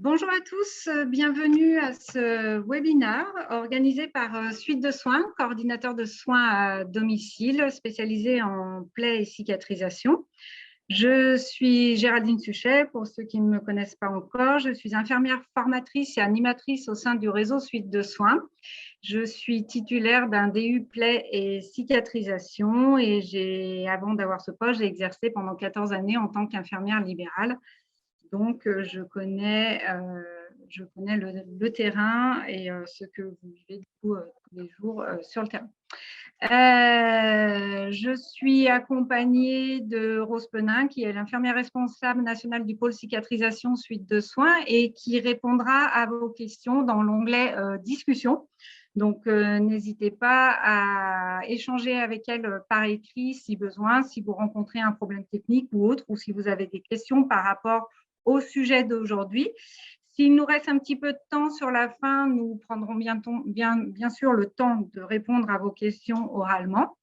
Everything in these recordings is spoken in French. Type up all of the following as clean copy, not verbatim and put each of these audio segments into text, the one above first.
Bonjour à tous, bienvenue à ce webinaire organisé par Suite de Soins, coordinateur de soins à domicile spécialisé en plaies et cicatrisation. Je suis Géraldine Suchet, pour ceux qui ne me connaissent pas encore. Je suis infirmière formatrice et animatrice au sein du réseau Suite de Soins. Je suis titulaire d'un DU plaies et cicatrisation et avant d'avoir ce poste, j'ai exercé pendant 14 années en tant qu'infirmière libérale. Donc, je connais le terrain et ce que vous vivez du coup, tous les jours sur le terrain. Je suis accompagnée de Rose Penin, qui est l'infirmière responsable nationale du pôle cicatrisation suite de soins et qui répondra à vos questions dans l'onglet discussion. Donc, n'hésitez pas à échanger avec elle par écrit si besoin, si vous rencontrez un problème technique ou autre, ou si vous avez des questions par rapport au sujet d'aujourd'hui. S'il nous reste un petit peu de temps sur la fin, nous prendrons bien sûr le temps de répondre à vos questions oralement.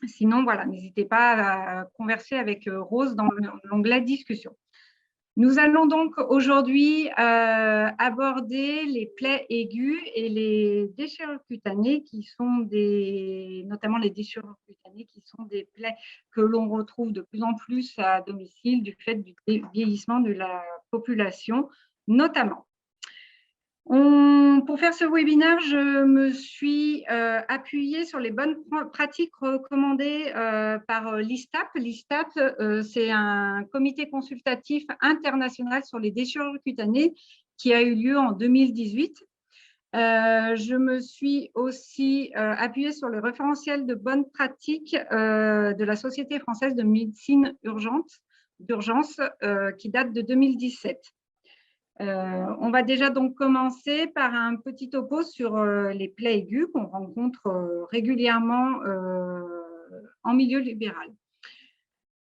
Sinon, voilà, n'hésitez pas à converser avec Rose dans l'onglet discussion. Nous allons donc aujourd'hui aborder les plaies aiguës et les déchirures cutanées qui sont notamment les déchirures cutanées qui sont des plaies que l'on retrouve de plus en plus à domicile du fait du vieillissement de la population notamment. Pour faire ce webinaire, je me suis appuyée sur les bonnes pratiques recommandées par l'ISTAP. L'ISTAP, c'est un comité consultatif international sur les déchirures cutanées qui a eu lieu en 2018. Je me suis aussi appuyée sur le référentiel de bonnes pratiques de la Société française de médecine d'urgence qui date de 2017. On va déjà donc commencer par un petit topo sur les plaies aiguës qu'on rencontre régulièrement en milieu libéral.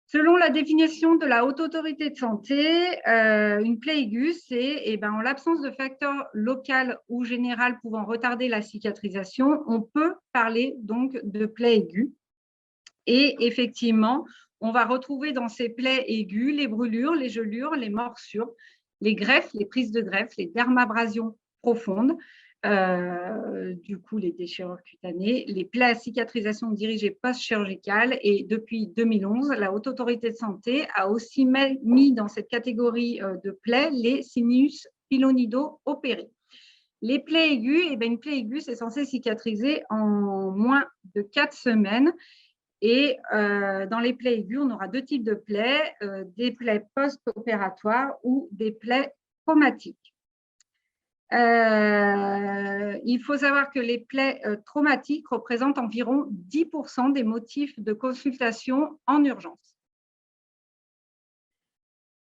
Selon la définition de la Haute Autorité de Santé, une plaie aiguë, c'est en l'absence de facteurs local ou général pouvant retarder la cicatrisation, on peut parler donc de plaie aiguë. Et effectivement, on va retrouver dans ces plaies aiguës les brûlures, les gelures, les morsures, les greffes, les prises de greffes, les dermabrasions profondes, du coup les déchirures cutanées, les plaies à cicatrisation dirigée post-chirurgicale. Et depuis 2011, la Haute Autorité de Santé a aussi mis dans cette catégorie de plaies les sinus pilonidaux-opérés. Les plaies aiguës, une plaie aiguë, c'est censé cicatriser en moins de 4 semaines. Et dans les plaies aiguës, on aura deux types de plaies, des plaies post-opératoires ou des plaies traumatiques. Il faut savoir que les plaies traumatiques représentent environ 10% des motifs de consultation en urgence.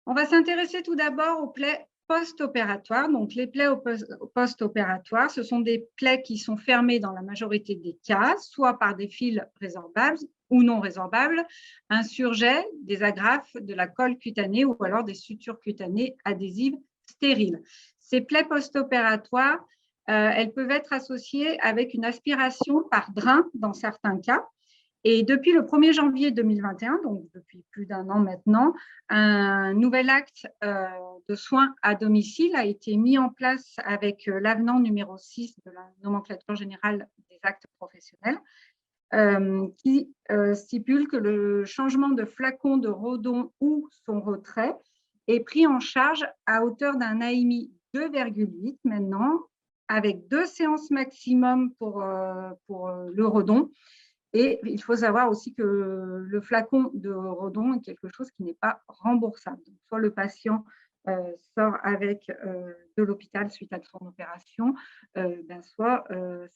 On va s'intéresser tout d'abord aux plaies post-opératoires. Donc, les plaies post-opératoires, ce sont des plaies qui sont fermées dans la majorité des cas, soit par des fils résorbables ou non résorbables, un surjet, des agrafes, de la colle cutanée ou alors des sutures cutanées adhésives stériles. Ces plaies post-opératoires, elles peuvent être associées avec une aspiration par drain dans certains cas. Et depuis le 1er janvier 2021, donc depuis plus d'un an maintenant, un nouvel acte de soins à domicile a été mis en place avec l'avenant numéro 6 de la nomenclature générale des actes professionnels qui stipule que le changement de flacon de Rodon ou son retrait est pris en charge à hauteur d'un AMI 2,8 maintenant, avec 2 séances maximum pour le Rodon. Et il faut savoir aussi que le flacon de Rodon est quelque chose qui n'est pas remboursable. Donc, soit le patient sort avec de l'hôpital suite à son opération, soit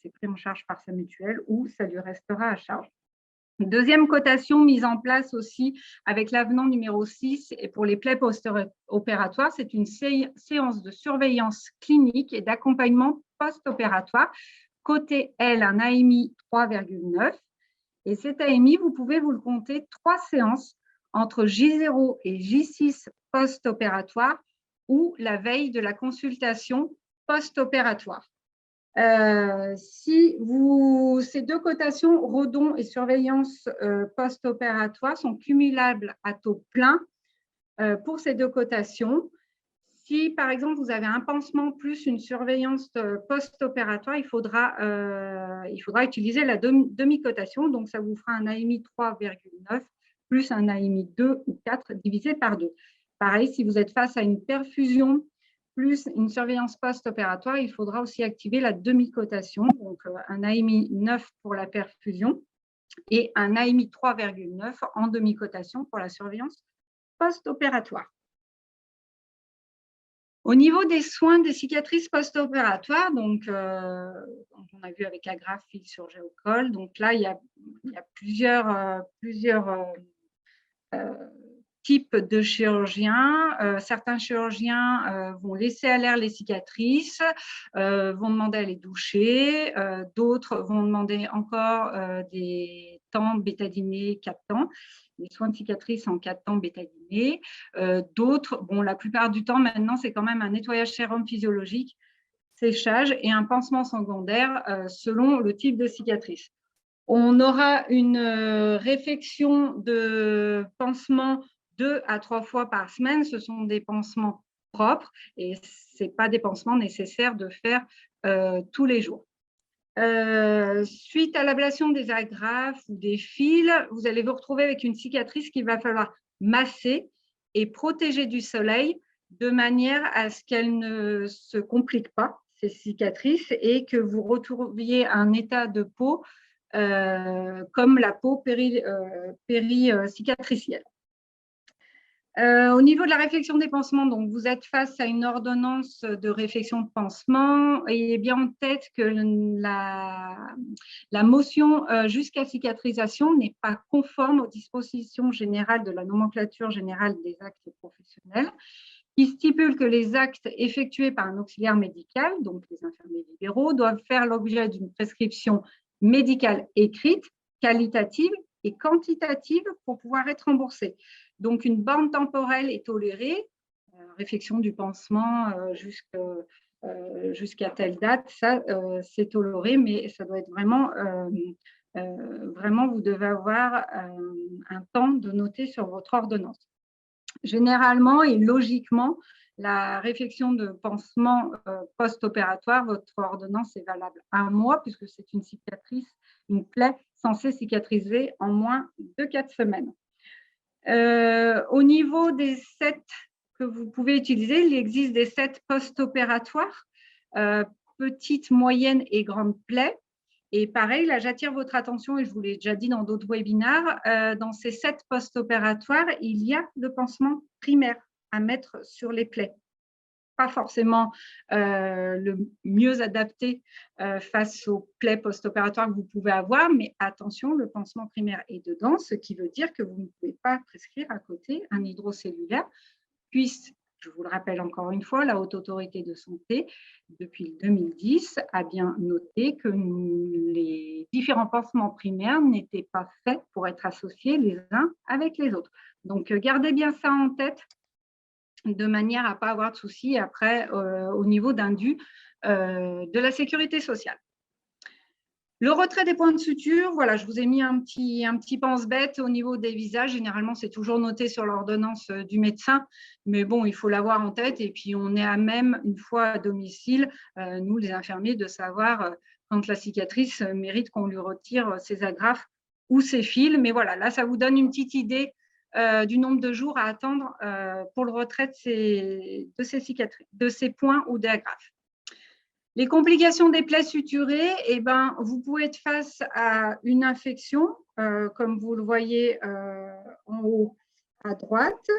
c'est pris en charge par sa mutuelle ou ça lui restera à charge. Deuxième cotation mise en place aussi avec l'avenant numéro 6 et pour les plaies post-opératoires, c'est une séance de surveillance clinique et d'accompagnement post-opératoire. Côté L, un AMI 3,9. Et cet AMI, vous pouvez vous le compter 3 séances entre J0 et J6 post-opératoire ou la veille de la consultation post-opératoire. Si ces deux cotations, Rodon et surveillance post-opératoire, sont cumulables à taux plein pour ces deux cotations, Si, par exemple, vous avez un pansement plus une surveillance post-opératoire, il faudra utiliser la demi-cotation. Donc, ça vous fera un AMI 3,9 plus un AMI 2 ou 4 divisé par 2. Pareil, si vous êtes face à une perfusion plus une surveillance post-opératoire, il faudra aussi activer la demi-cotation. Donc, un AMI 9 pour la perfusion et un AMI 3,9 en demi-cotation pour la surveillance post-opératoire. Au niveau des soins des cicatrices post-opératoires, donc on a vu avec Agrafe, fil sur géocolle, donc là il y a plusieurs types de chirurgiens. Certains chirurgiens vont laisser à l'air les cicatrices, vont demander à les doucher, d'autres vont demander encore des temps bétadinés 4 temps, les soins de cicatrices en 4 temps bétadinés. D'autres, bon, la plupart du temps maintenant, c'est quand même un nettoyage sérum physiologique, séchage et un pansement secondaire selon le type de cicatrice. On aura une réfection de pansement 2 à 3 fois par semaine. Ce sont des pansements propres et ce n'est pas des pansements nécessaires de faire tous les jours. Suite à l'ablation des agrafes ou des fils, vous allez vous retrouver avec une cicatrice qu'il va falloir masser et protéger du soleil de manière à ce qu'elle ne se complique pas, ces cicatrices, et que vous retrouviez un état de peau comme la peau péricicatricielle. Au niveau de la réfection des pansements, donc vous êtes face à une ordonnance de réfection de pansement. Ayez bien en tête que la motion jusqu'à cicatrisation n'est pas conforme aux dispositions générales de la nomenclature générale des actes professionnels, qui stipule que les actes effectués par un auxiliaire médical, donc les infirmiers libéraux, doivent faire l'objet d'une prescription médicale écrite, qualitative et quantitative pour pouvoir être remboursés. Donc, une borne temporelle est tolérée, réfection du pansement jusqu'à telle date, ça c'est toléré, mais ça doit être vraiment, vous devez avoir un temps de noter sur votre ordonnance. Généralement et logiquement, la réfection de pansement post-opératoire, votre ordonnance est valable 1 mois puisque c'est une cicatrice, une plaie censée cicatriser en moins de 4 semaines. Au niveau des sets que vous pouvez utiliser, il existe des sets post-opératoires, petites, moyennes et grandes plaies. Et pareil, là, j'attire votre attention, et je vous l'ai déjà dit dans d'autres webinaires, dans ces sets post-opératoires, il y a le pansement primaire à mettre sur les plaies. Pas forcément le mieux adapté face aux plaies post-opératoires que vous pouvez avoir, mais attention, le pansement primaire est dedans, ce qui veut dire que vous ne pouvez pas prescrire à côté un hydrocellulaire, puisque, je vous le rappelle encore une fois, la Haute Autorité de Santé, depuis 2010, a bien noté que les différents pansements primaires n'étaient pas faits pour être associés les uns avec les autres. Donc, gardez bien ça en tête, de manière à ne pas avoir de soucis après au niveau d'un dû de la sécurité sociale. Le retrait des points de suture, voilà, je vous ai mis un petit pense-bête au niveau des visages. Généralement, c'est toujours noté sur l'ordonnance du médecin, mais bon, il faut l'avoir en tête. Et puis, on est à même, une fois à domicile, nous, les infirmiers, de savoir quand la cicatrice mérite qu'on lui retire ses agrafes ou ses fils. Mais voilà, là, ça vous donne une petite idée du nombre de jours à attendre pour le retrait de ces points ou des agrafes. Les complications des plaies suturées, eh ben, vous pouvez être face à une infection, comme vous le voyez en haut à droite.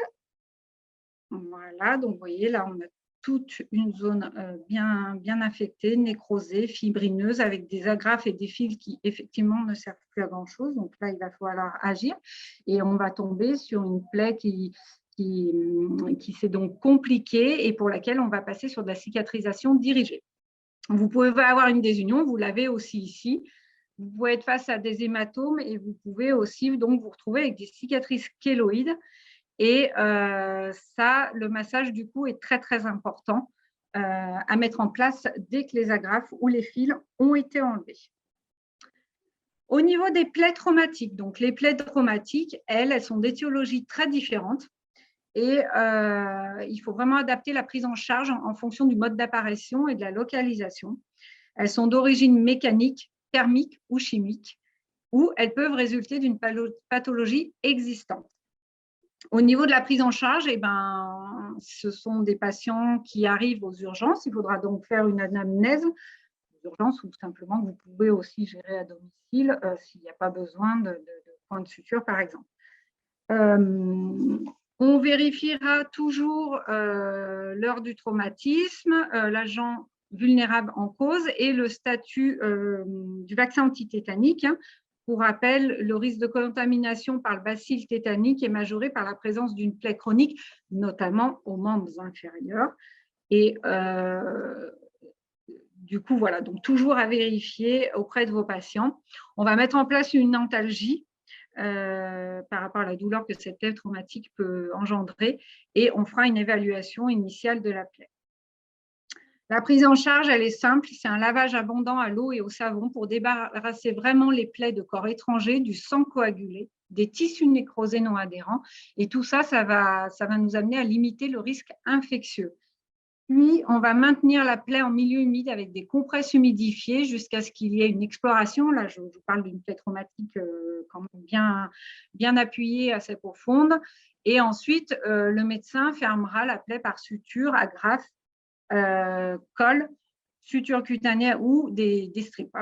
Voilà, donc vous voyez, là, on a toute une zone bien infectée, nécrosée, fibrineuse, avec des agrafes et des fils qui, effectivement, ne servent plus à grand-chose. Donc là, il va falloir agir et on va tomber sur une plaie qui s'est donc compliquée et pour laquelle on va passer sur de la cicatrisation dirigée. Vous pouvez avoir une désunion, vous l'avez aussi ici. Vous pouvez être face à des hématomes et vous pouvez aussi donc vous retrouver avec des cicatrices kéloïdes. Et ça, le massage du coup est très, très important à mettre en place dès que les agrafes ou les fils ont été enlevés. Au niveau des plaies traumatiques, donc les plaies traumatiques, elles sont d'étiologie très différentes. Et il faut vraiment adapter la prise en charge en fonction du mode d'apparition et de la localisation. Elles sont d'origine mécanique, thermique ou chimique, ou elles peuvent résulter d'une pathologie existante. Au niveau de la prise en charge, ce sont des patients qui arrivent aux urgences. Il faudra donc faire une anamnèse aux urgences ou simplement vous pouvez aussi gérer à domicile s'il n'y a pas besoin de point de suture, par exemple. On vérifiera toujours l'heure du traumatisme, l'agent vulnérable en cause et le statut du vaccin antitétanique. Pour rappel, le risque de contamination par le bacille tétanique est majoré par la présence d'une plaie chronique, notamment aux membres inférieurs. Et du coup, voilà, donc toujours à vérifier auprès de vos patients. On va mettre en place une antalgie par rapport à la douleur que cette plaie traumatique peut engendrer et on fera une évaluation initiale de la plaie. La prise en charge, elle est simple, c'est un lavage abondant à l'eau et au savon pour débarrasser vraiment les plaies de corps étrangers, du sang coagulé, des tissus nécrosés non adhérents et tout ça, ça va nous amener à limiter le risque infectieux. Puis, on va maintenir la plaie en milieu humide avec des compresses humidifiées jusqu'à ce qu'il y ait une exploration. Là, je vous parle d'une plaie traumatique quand même bien appuyée, assez profonde. Et ensuite, le médecin fermera la plaie par suture, agrafe, colle, suture cutanée ou des strips.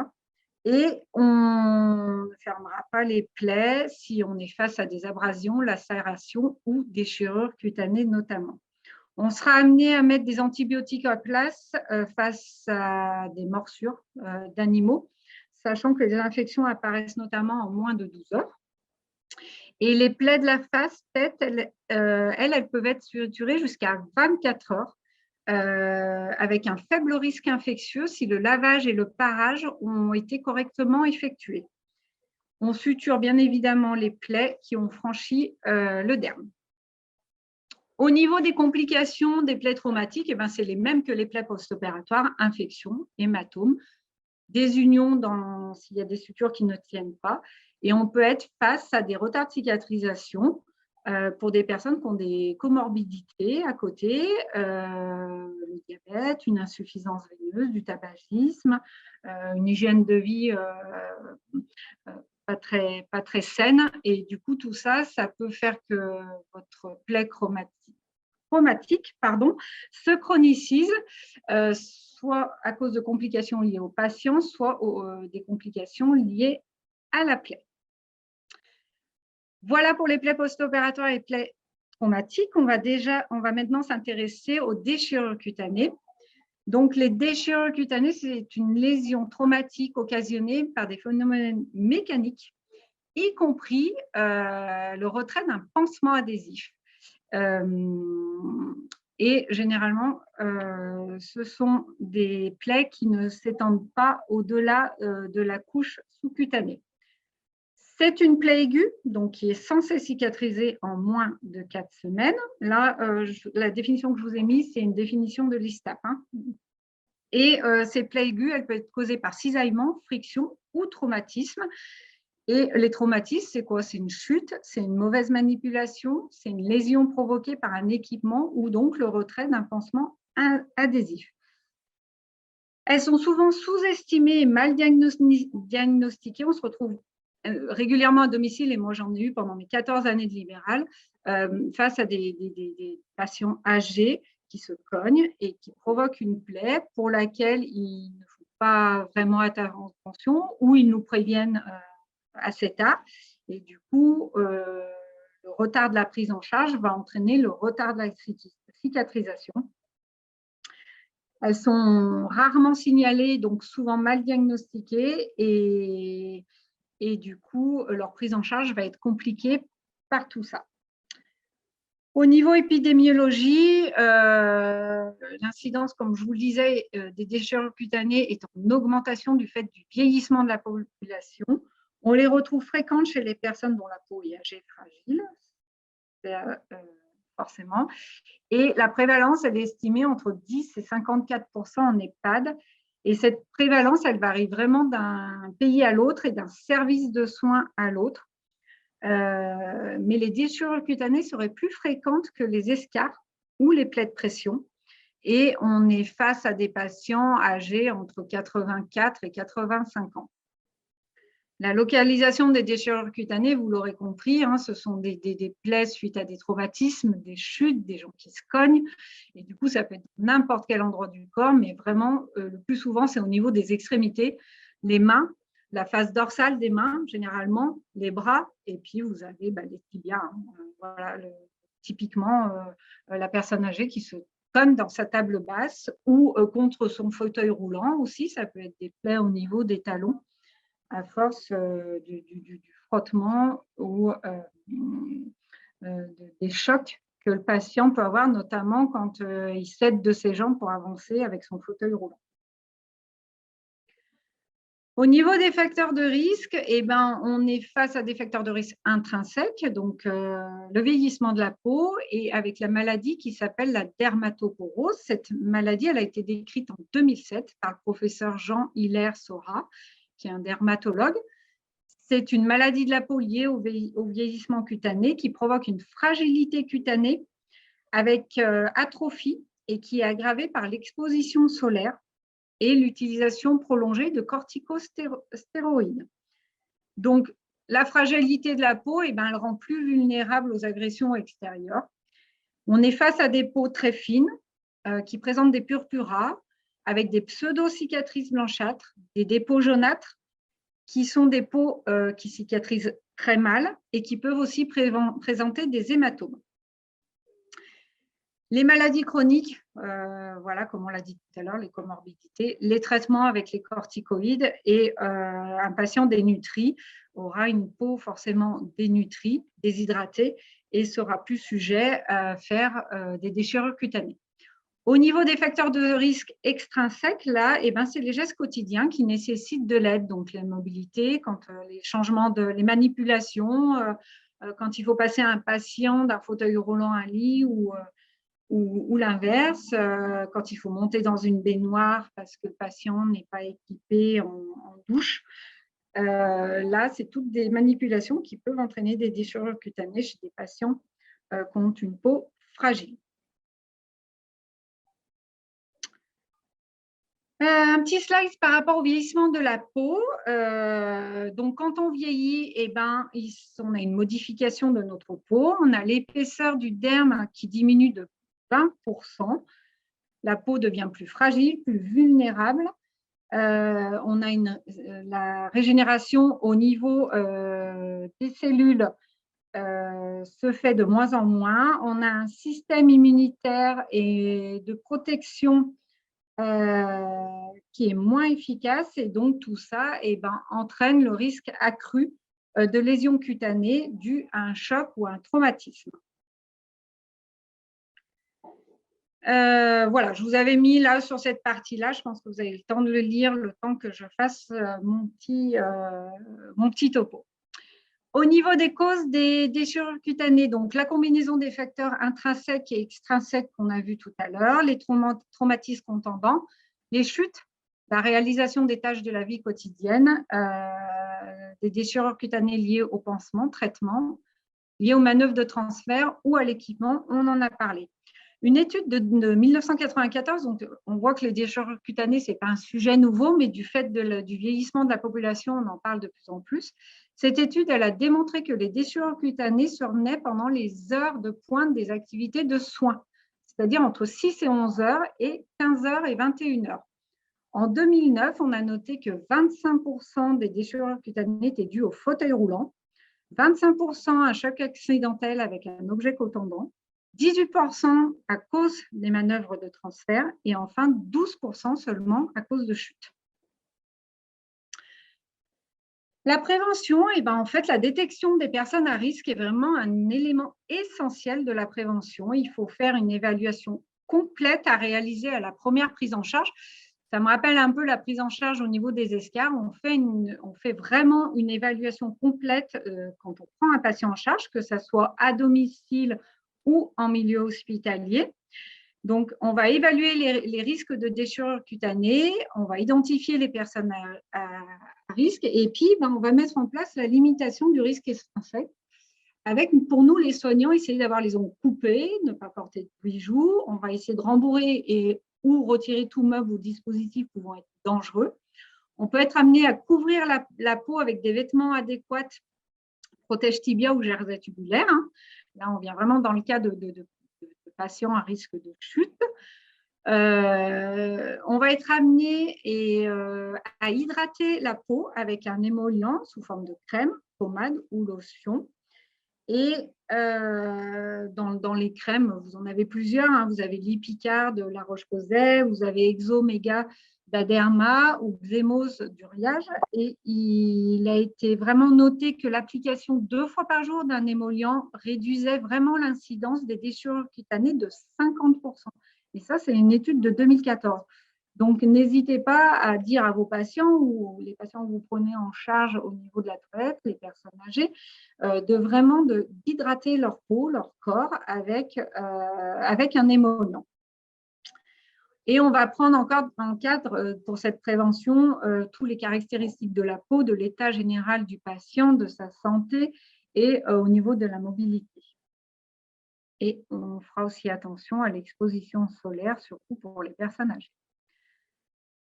Et on ne fermera pas les plaies si on est face à des abrasions, lacérations ou déchirures cutanées notamment. On sera amené à mettre des antibiotiques en place face à des morsures d'animaux, sachant que les infections apparaissent notamment en moins de 12 heures. Et les plaies de la face, tête, elles peuvent être suturées jusqu'à 24 heures avec un faible risque infectieux si le lavage et le parage ont été correctement effectués. On suture bien évidemment les plaies qui ont franchi le derme. Au niveau des complications des plaies traumatiques, c'est les mêmes que les plaies post-opératoires, infections, hématomes, des unions s'il y a des sutures qui ne tiennent pas. Et on peut être face à des retards de cicatrisation pour des personnes qui ont des comorbidités à côté, le diabète, une insuffisance veineuse, du tabagisme, une hygiène de vie pas très saine. Et du coup, tout ça, ça peut faire que votre plaie traumatique se chronicise, soit à cause de complications liées au patient, soit des complications liées à la plaie. Voilà pour les plaies post-opératoires et plaies traumatiques. On va maintenant s'intéresser aux déchirures cutanées. Donc, les déchirures cutanées, c'est une lésion traumatique occasionnée par des phénomènes mécaniques, y compris le retrait d'un pansement adhésif. Et généralement, ce sont des plaies qui ne s'étendent pas au-delà de la couche sous-cutanée. C'est une plaie aiguë, donc qui est censée cicatriser en moins de 4 semaines. Là, la définition que je vous ai mise, c'est une définition de l'ISTAP. Et ces plaies aiguës, elles peuvent être causées par cisaillement, friction ou traumatisme. Et les traumatismes, c'est quoi? C'est une chute, c'est une mauvaise manipulation, c'est une lésion provoquée par un équipement ou donc le retrait d'un pansement adhésif. Elles sont souvent sous-estimées et mal diagnostiquées. On se retrouve régulièrement à domicile, et moi j'en ai eu pendant mes 14 années de libéral, face à des patients âgés qui se cognent et qui provoquent une plaie pour laquelle il ne faut pas vraiment intervention ou ils nous préviennent à cet âge. Et du coup, le retard de la prise en charge va entraîner le retard de la cicatrisation. Elles sont rarement signalées, donc souvent mal diagnostiquées et du coup, leur prise en charge va être compliquée par tout ça. Au niveau épidémiologie, l'incidence, comme je vous le disais, des déchirures cutanées est en augmentation du fait du vieillissement de la population. On les retrouve fréquentes chez les personnes dont la peau est âgée fragile, forcément. Et la prévalence, elle est estimée entre 10 et 54% en EHPAD. Et cette prévalence, elle varie vraiment d'un pays à l'autre et d'un service de soins à l'autre. mais les déchirures cutanées seraient plus fréquentes que les escarres ou les plaies de pression. Et on est face à des patients âgés entre 84 et 85 ans. La localisation des déchirures cutanées, vous l'aurez compris, hein, ce sont des plaies suite à des traumatismes, des chutes, des gens qui se cognent. Et du coup, ça peut être n'importe quel endroit du corps, mais vraiment, le plus souvent, c'est au niveau des extrémités, les mains, la face dorsale des mains, généralement, les bras, et puis vous avez les tibias. Hein, voilà, typiquement, la personne âgée qui se cogne dans sa table basse ou contre son fauteuil roulant aussi. Ça peut être des plaies au niveau des talons à force du frottement ou des chocs que le patient peut avoir, notamment quand il s'aide de ses jambes pour avancer avec son fauteuil roulant. Au niveau des facteurs de risque, on est face à des facteurs de risque intrinsèques, donc le vieillissement de la peau et avec la maladie qui s'appelle la dermatoporose. Cette maladie, elle a été décrite en 2007 par le professeur Jean-Hilaire Saurat, qui est un dermatologue. C'est une maladie de la peau liée au vieillissement cutané qui provoque une fragilité cutanée avec atrophie et qui est aggravée par l'exposition solaire et l'utilisation prolongée de corticostéroïdes. Donc, la fragilité de la peau, elle rend plus vulnérable aux agressions extérieures. On est face à des peaux très fines qui présentent des purpurats avec des pseudo-cicatrices blanchâtres, des dépôts jaunâtres qui sont des peaux qui cicatrisent très mal et qui peuvent aussi présenter des hématomes. Les maladies chroniques, voilà, comme on l'a dit tout à l'heure, les comorbidités, les traitements avec les corticoïdes et un patient dénutri aura une peau forcément dénutrie, déshydratée et sera plus sujet à faire des déchirures cutanées. Au niveau des facteurs de risque extrinsèques, là, c'est les gestes quotidiens qui nécessitent de l'aide, donc la mobilité, quand les changements les manipulations, quand il faut passer un patient d'un fauteuil roulant à un lit ou l'inverse, quand il faut monter dans une baignoire parce que le patient n'est pas équipé en douche. Là, c'est toutes des manipulations qui peuvent entraîner des déchirures cutanées chez des patients qui ont une peau fragile. Un petit slide par rapport au vieillissement de la peau. Donc, quand on vieillit, on a une modification de notre peau. On a l'épaisseur du derme qui diminue de 20%. La peau devient plus fragile, plus vulnérable. On a la régénération au niveau des cellules se fait de moins en moins. On a un système immunitaire et de protection qui est moins efficace et donc tout ça entraîne le risque accru de lésions cutanées dues à un choc ou à un traumatisme. Voilà, je vous avais mis là sur cette partie-là, je pense que vous avez le temps de le lire, le temps que je fasse mon petit topo. Au niveau des causes des déchirures cutanées, donc la combinaison des facteurs intrinsèques et extrinsèques qu'on a vu tout à l'heure, les traumatismes contendants, les chutes, la réalisation des tâches de la vie quotidienne, des déchirures cutanées liées au pansement, traitement, liées aux manœuvres de transfert ou à l'équipement, on en a parlé. Une étude de 1994, donc on voit que les déchirures cutanées, ce n'est pas un sujet nouveau, mais du fait du vieillissement de la population, on en parle de plus en plus. Cette étude, elle a démontré que les déchirures cutanées survenaient pendant les heures de pointe des activités de soins, c'est-à-dire entre 6 et 11 heures et 15 heures et 21 heures. En 2009, on a noté que 25% des déchirures cutanées étaient dues au fauteuil roulant, 25% à un choc accidentel avec un objet cotondant, 18% à cause des manœuvres de transfert et enfin 12% seulement à cause de chute. La prévention, en fait, la détection des personnes à risque est vraiment un élément essentiel de la prévention. Il faut faire une évaluation complète à réaliser à la première prise en charge. Ça me rappelle un peu la prise en charge au niveau des escarres. On fait vraiment une évaluation complète quand on prend un patient en charge, que ce soit à domicile ou en milieu hospitalier. Donc, on va évaluer les risques de déchirure cutanée, on va identifier les personnes à risque et puis on va mettre en place la limitation du risque extrinsèque pour nous, les soignants, essayer d'avoir les ongles coupés, ne pas porter de bijoux. On va essayer de rembourrer ou retirer tout meuble ou dispositif pouvant être dangereux. On peut être amené à couvrir la peau avec des vêtements adéquats, protège tibia ou jersey tubulaire. Là, on vient vraiment dans le cas de patients à risque de chute. On va être amené à hydrater la peau avec un émollient sous forme de crème, pommade ou lotion. Et dans les crèmes, vous en avez plusieurs. Vous avez Lipicard de La Roche-Posay, vous avez Exomega d'Aderma ou Xemos d'Uriage. Et il a été vraiment noté que l'application 2 fois par jour d'un émollient réduisait vraiment l'incidence des déchirures cutanées de 50%. Et ça, c'est une étude de 2014. Donc, n'hésitez pas à dire à vos patients ou les patients que vous prenez en charge au niveau de la toilette, les personnes âgées, d'hydrater leur peau, leur corps avec un émollient. Et on va prendre encore en cadre pour cette prévention toutes les caractéristiques de la peau, de l'état général du patient, de sa santé et au niveau de la mobilité. Et on fera aussi attention à l'exposition solaire, surtout pour les personnes âgées.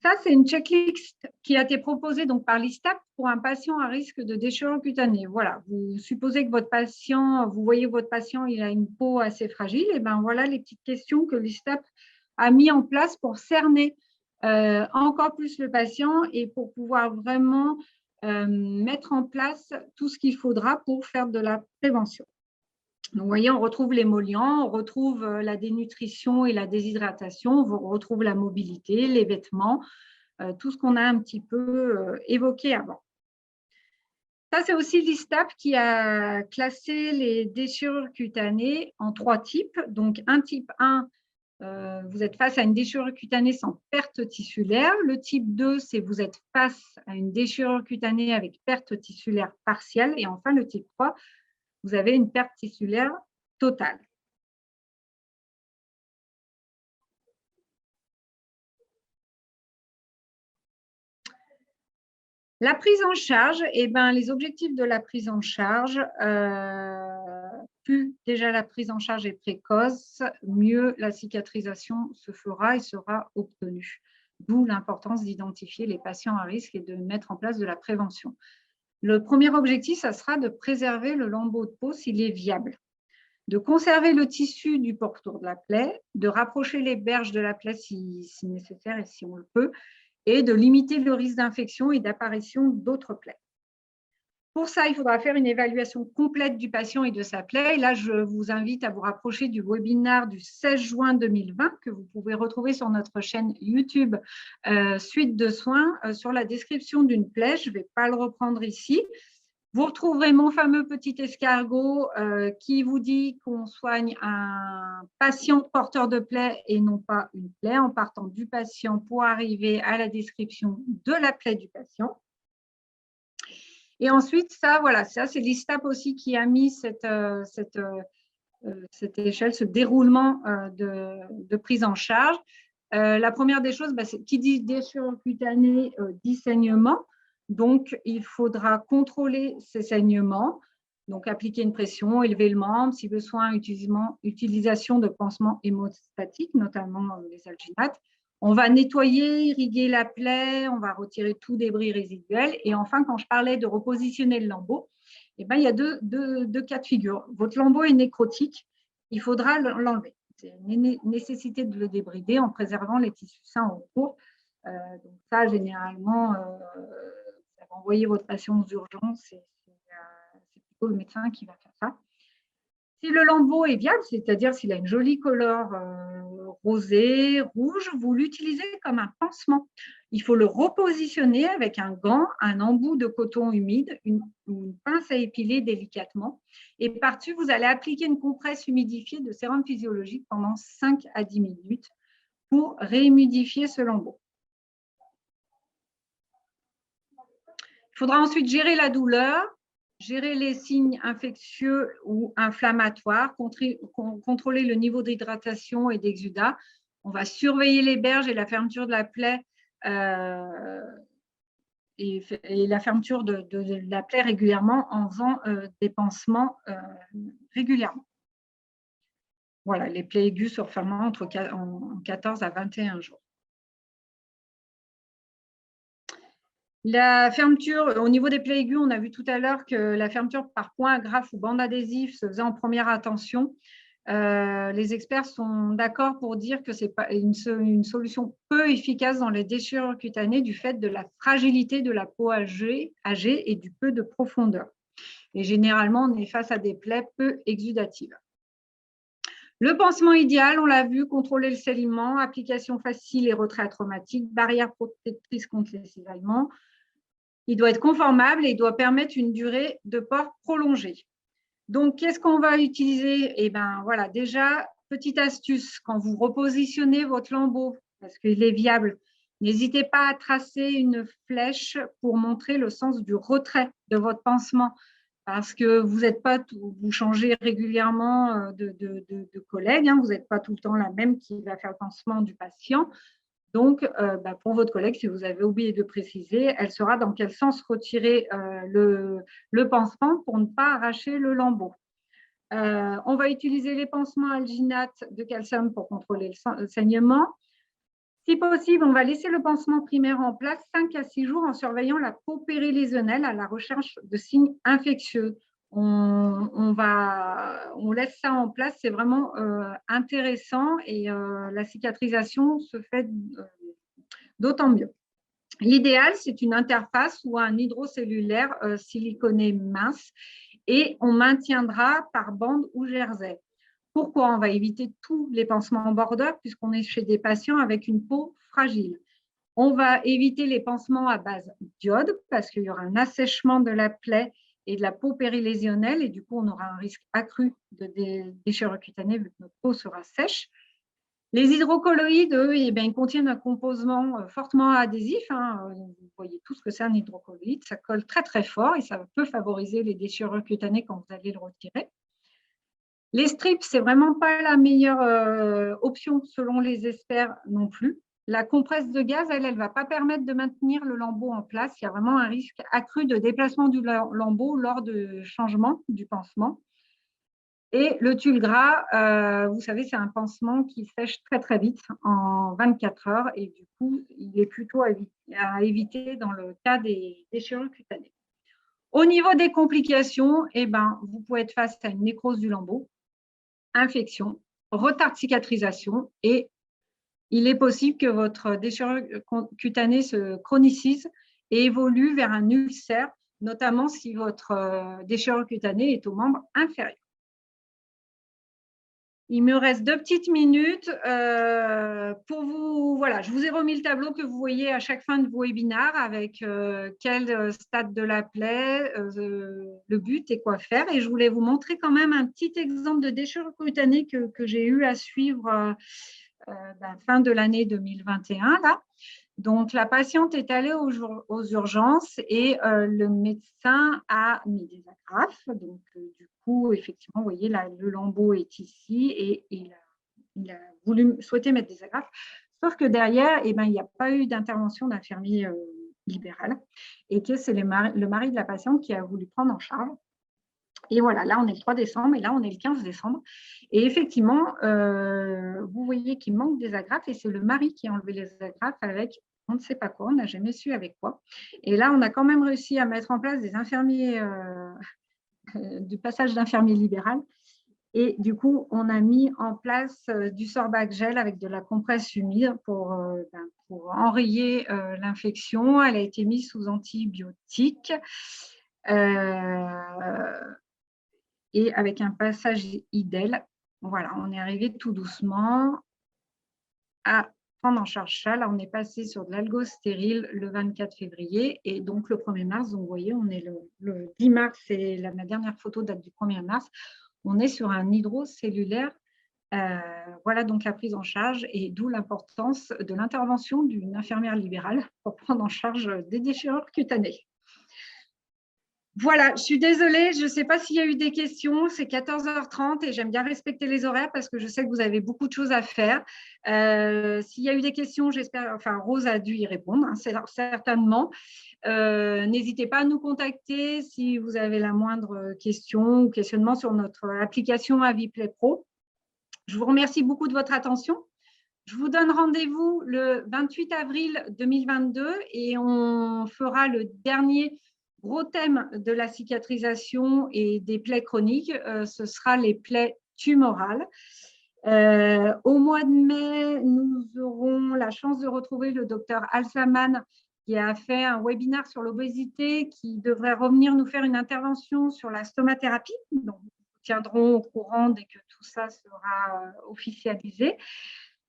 Ça, c'est une checklist qui a été proposée donc, par l'ISTAP pour un patient à risque de déchirure cutanée. Voilà, vous supposez que votre patient, vous voyez votre patient, il a une peau assez fragile, et bien voilà les petites questions que l'ISTAP a mis en place pour cerner encore plus le patient et pour pouvoir vraiment mettre en place tout ce qu'il faudra pour faire de la prévention. Donc, vous voyez, on retrouve l'émollient, on retrouve la dénutrition et la déshydratation, on retrouve la mobilité, les vêtements, tout ce qu'on a un petit peu évoqué avant. Ça, c'est aussi l'ISTAP qui a classé les déchirures cutanées en 3 types. Donc, un type 1, vous êtes face à une déchirure cutanée sans perte tissulaire. Le type 2, c'est vous êtes face à une déchirure cutanée avec perte tissulaire partielle. Et enfin, le type 3, vous avez une perte tissulaire totale. La prise en charge, les objectifs de la prise en charge, plus déjà la prise en charge est précoce, mieux la cicatrisation se fera et sera obtenue. D'où l'importance d'identifier les patients à risque et de mettre en place de la prévention. Le premier objectif, ça sera de préserver le lambeau de peau s'il est viable, de conserver le tissu du pourtour de la plaie, de rapprocher les berges de la plaie si nécessaire et si on le peut, et de limiter le risque d'infection et d'apparition d'autres plaies. Pour ça, il faudra faire une évaluation complète du patient et de sa plaie. Et là, je vous invite à vous rapprocher du webinaire du 16 juin 2020 que vous pouvez retrouver sur notre chaîne YouTube Suite de soins sur la description d'une plaie. Je ne vais pas le reprendre ici. Vous retrouverez mon fameux petit escargot qui vous dit qu'on soigne un patient porteur de plaie et non pas une plaie, en partant du patient pour arriver à la description de la plaie du patient. Et ensuite, ça, c'est l'ISTAP aussi qui a mis cette échelle, ce déroulement de prise en charge. La première des choses, c'est qui dit déchirure cutanée, dit saignement. Donc, il faudra contrôler ces saignements, donc appliquer une pression, élever le membre, si besoin, utilisation de pansements hémostatiques, notamment les alginates. On va nettoyer, irriguer la plaie, on va retirer tout débris résiduel. Et enfin, quand je parlais de repositionner le lambeau, il y a deux cas de figure. Votre lambeau est nécrotique, il faudra l'enlever. C'est une nécessité de le débrider en préservant les tissus sains au cours. Donc ça, généralement, vous avez envoyé votre patient aux urgences, c'est plutôt le médecin qui va faire ça. Si le lambeau est viable, c'est-à-dire s'il a une jolie couleur rosée, rouge, vous l'utilisez comme un pansement. Il faut le repositionner avec un gant, un embout de coton humide, une pince à épiler délicatement. Et par-dessus, vous allez appliquer une compresse humidifiée de sérum physiologique pendant 5 à 10 minutes pour réhumidifier ce lambeau. Il faudra ensuite gérer la douleur, gérer les signes infectieux ou inflammatoires, contrôler le niveau d'hydratation et d'exudat. On va surveiller les berges et la fermeture de la plaie et la fermeture de la plaie régulièrement en faisant des pansements régulièrement. Voilà, les plaies aiguës se referment en 14 à 21 jours. La fermeture, au niveau des plaies aiguës, on a vu tout à l'heure que la fermeture par point agrafe ou bande adhésive se faisait en première attention. Les experts sont d'accord pour dire que c'est pas une solution peu efficace dans les déchirures cutanées du fait de la fragilité de la peau âgée et du peu de profondeur. Et généralement, on est face à des plaies peu exudatives. Le pansement idéal, on l'a vu, contrôler le saignement, application facile et retrait traumatique, barrière protectrice contre les cisaillements. Il doit être conformable et il doit permettre une durée de port prolongée. Donc, qu'est-ce qu'on va utiliser? Eh bien, voilà, déjà, petite astuce, quand vous repositionnez votre lambeau, parce qu'il est viable, n'hésitez pas à tracer une flèche pour montrer le sens du retrait de votre pansement, parce que vous n'êtes pas, vous changez régulièrement de collègue, hein, vous n'êtes pas tout le temps la même qui va faire le pansement du patient. Donc, pour votre collègue, si vous avez oublié de préciser, elle saura dans quel sens retirer le pansement pour ne pas arracher le lambeau. On va utiliser les pansements alginate de calcium pour contrôler le saignement. Si possible, on va laisser le pansement primaire en place 5 à 6 jours en surveillant la peau périlésionnelle à la recherche de signes infectieux. On laisse ça en place, c'est vraiment intéressant et la cicatrisation se fait d'autant mieux. L'idéal, c'est une interface ou un hydrocellulaire siliconé mince et on maintiendra par bande ou jersey. Pourquoi? On va éviter tous les pansements en bordeur puisqu'on est chez des patients avec une peau fragile. On va éviter les pansements à base d'iode parce qu'il y aura un assèchement de la plaie et de la peau périlésionnelle et du coup, on aura un risque accru de déchirure cutanée vu que notre peau sera sèche. Les hydrocolloïdes, eux, ils contiennent un composant fortement adhésif. Hein. Vous voyez tout ce que c'est un hydrocolloïde. Ça colle très, très fort et ça peut favoriser les déchirures cutanées quand vous allez le retirer. Les strips, ce n'est vraiment pas la meilleure option selon les experts non plus. La compresse de gaz, elle ne va pas permettre de maintenir le lambeau en place. Il y a vraiment un risque accru de déplacement du lambeau lors de changement du pansement. Et le tulle gras, vous savez, c'est un pansement qui sèche très, très vite, en 24 heures. Et du coup, il est plutôt à éviter dans le cas des déchirures cutanées. Au niveau des complications, vous pouvez être face à une nécrose du lambeau, infection, retard de cicatrisation et il est possible que votre déchirure cutanée se chronicise et évolue vers un ulcère, notamment si votre déchirure cutanée est au membre inférieur. Il me reste 2 petites minutes pour vous. Voilà, je vous ai remis le tableau que vous voyez à chaque fin de vos webinaires avec quel stade de la plaie, le but et quoi faire. Et je voulais vous montrer quand même un petit exemple de déchirure cutanée que j'ai eu à suivre fin de l'année 2021 là. Donc, la patiente est allée aux urgences et le médecin a mis des agrafes. Donc, du coup, effectivement, vous voyez, là, le lambeau est ici et il a souhaité mettre des agrafes. Sauf que derrière, il n'y a pas eu d'intervention d'infirmier libéral et que c'est le mari de la patiente qui a voulu prendre en charge. Et voilà, là, on est le 3 décembre et là, on est le 15 décembre. Et effectivement, vous voyez qu'il manque des agrafes et c'est le mari qui a enlevé les agrafes avec on ne sait pas quoi, on n'a jamais su avec quoi. Et là, on a quand même réussi à mettre en place des infirmiers, du passage d'infirmier libéral. Et du coup, on a mis en place du sorbac gel avec de la compresse humide pour enrayer l'infection. Elle a été mise sous antibiotiques. Et avec un passage IDEL, voilà, on est arrivé tout doucement à prendre en charge ça. Là, on est passé sur de l'algostérile le 24 février et donc le 1er mars, donc vous voyez, on est le 10 mars, et ma dernière photo date du 1er mars, on est sur un hydrocellulaire. Voilà donc la prise en charge et d'où l'importance de l'intervention d'une infirmière libérale pour prendre en charge des déchirures cutanées. Voilà, je suis désolée, je ne sais pas s'il y a eu des questions, c'est 14h30 et j'aime bien respecter les horaires parce que je sais que vous avez beaucoup de choses à faire. S'il y a eu des questions, j'espère, enfin Rose a dû y répondre, hein, certainement. N'hésitez pas à nous contacter si vous avez la moindre question ou questionnement sur notre application AviPlay Pro. Je vous remercie beaucoup de votre attention. Je vous donne rendez-vous le 28 avril 2022 et on fera le dernier gros thème de la cicatrisation et des plaies chroniques. Ce sera les plaies tumorales. Au mois de mai, nous aurons la chance de retrouver le docteur Al-Saman qui a fait un webinaire sur l'obésité qui devrait revenir nous faire une intervention sur la stomathérapie. Donc, nous tiendrons au courant dès que tout ça sera officialisé.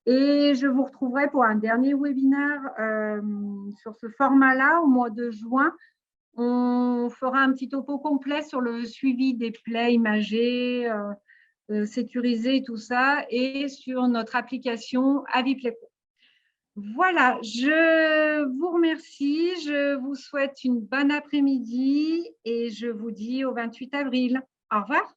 Et je vous retrouverai pour un dernier webinaire sur ce format-là au mois de juin. On fera un petit topo complet sur le suivi des plaies imagées, sécurisées et tout ça, et sur notre application AviPlay Pro. Voilà, je vous remercie, je vous souhaite une bonne après-midi et je vous dis au 28 avril. Au revoir.